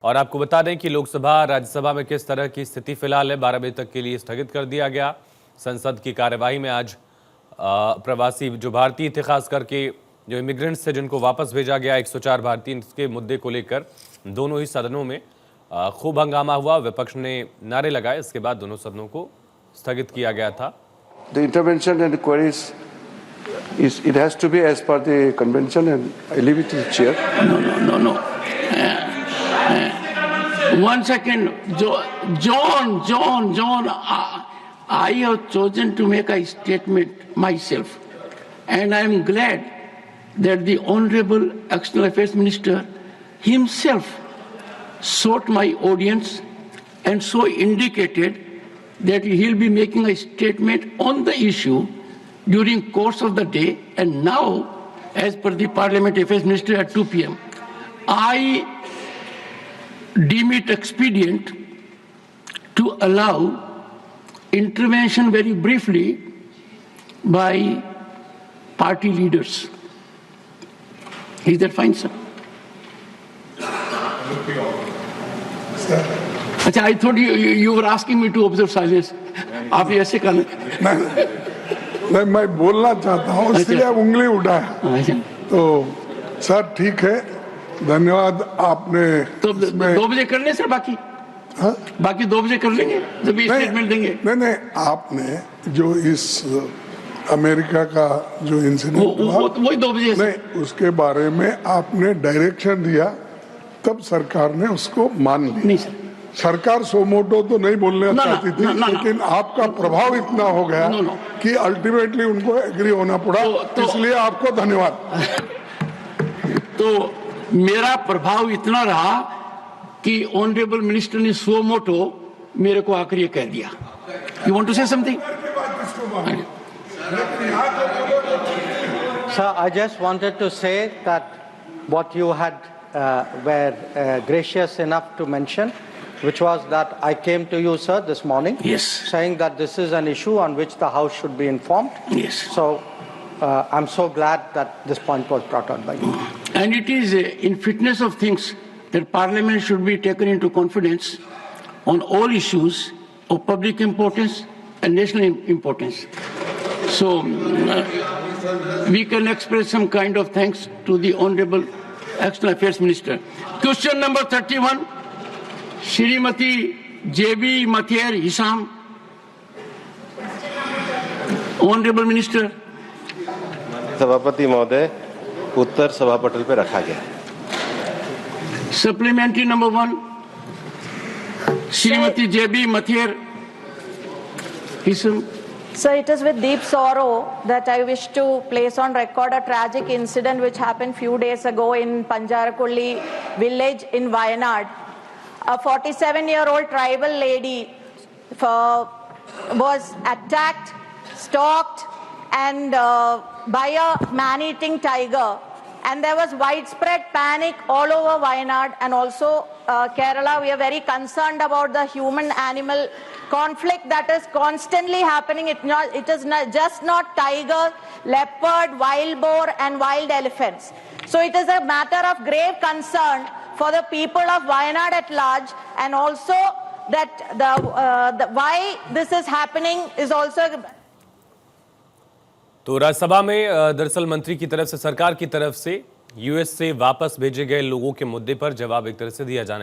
और आपको बता दें कि लोकसभा राज्यसभा में किस तरह की स्थिति फिलहाल है। 12 बजे तक के लिए स्थगित कर दिया गया। संसद की कार्यवाही में आज प्रवासी जो भारतीय थे, खास करके जो इमिग्रेंट्स थे जिनको वापस भेजा गया 104 भारतीय के मुद्दे को लेकर दोनों ही सदनों में खूब हंगामा हुआ। विपक्ष ने नारे लगाए। इसके बाद दोनों सदनों को स्थगित किया गया था। The intervention and queries it has to be as per the convention, and I leave it to the chair. No. 1 second, John. I have chosen to make a statement myself, and I am glad that the Honorable External Affairs Minister himself sought my audience and so indicated that he'll be making a statement on the issue during course of the day. And now, as per the Parliamentary Affairs Minister at 2 p.m., I deem it expedient to allow intervention very briefly by party leaders. Is that fine, sir? अच्छा, I thought you were asking me to observe silence. आप ऐसे करना? नहीं, मैं बोलना चाहता हूँ, इसलिए उंगली उठाया। तो सर ठीक है, धन्यवाद आपने। तो 2 बजे कर लें सर, बाकी हाँ? बाकी 2 बजे कर लेंगे जब भी स्टेटमेंट देंगे। नहीं, आपने जो इस अमेरिका का जो इंसिडेंट हुआ वही 2 बजे नहीं, उसके बारे में आपने डायरेक्शन दिया, तब सरकार ने उसको मान लिया। नहीं सर, सरकार सोमोटो तो नहीं बोलना चाहती थी, लेकिन आपका प्रभाव इतना हो गया कि अल्टीमेटली उनको एग्री होना पड़ा। इसलिए आपको धन्यवाद। तो मेरा प्रभाव इतना रहा कि ऑनरेबल मिनिस्टर ने सोमोटो मेरे को आकर ये कह दिया। You want to say something? Sir, I just wanted to say that what you had were gracious enough to mention, which was that I came to you, sir, this morning, yes, saying that this is an issue on which the House should be informed. Yes. So I'm so glad that this point was brought out by you. And it is in fitness of things that Parliament should be taken into confidence on all issues of public importance and national importance. So we can express some kind of thanks to the Honorable External Affairs Minister. Question number 31, Shrimati J.B. Mathiar Hisam. Honorable Minister. सभापति महोदय, उत्तर सभापटल पे रखा गया। Supplementary number 1, Shrimati J.B. Mathiar Hisam. Sir, it is with deep sorrow that I wish to place on record a tragic incident which happened few days ago in Panjarakulli village in Wayanad. A 47-year-old tribal lady was attacked, stalked, and by a man-eating tiger. And there was widespread panic all over Wayanad and also Kerala. We are very concerned about the human-animal conflict that is constantly happening. It is just not tiger, leopard, wild boar and wild elephants. So it is a matter of grave concern for the people of Wayanad at large, and also that why this is happening is also. तो राज्यसभा में दरअसल मंत्री की तरफ से, सरकार की तरफ से यूएस से वापस भेजे गए लोगों के मुद्दे पर जवाब एक तरह से दिया जाना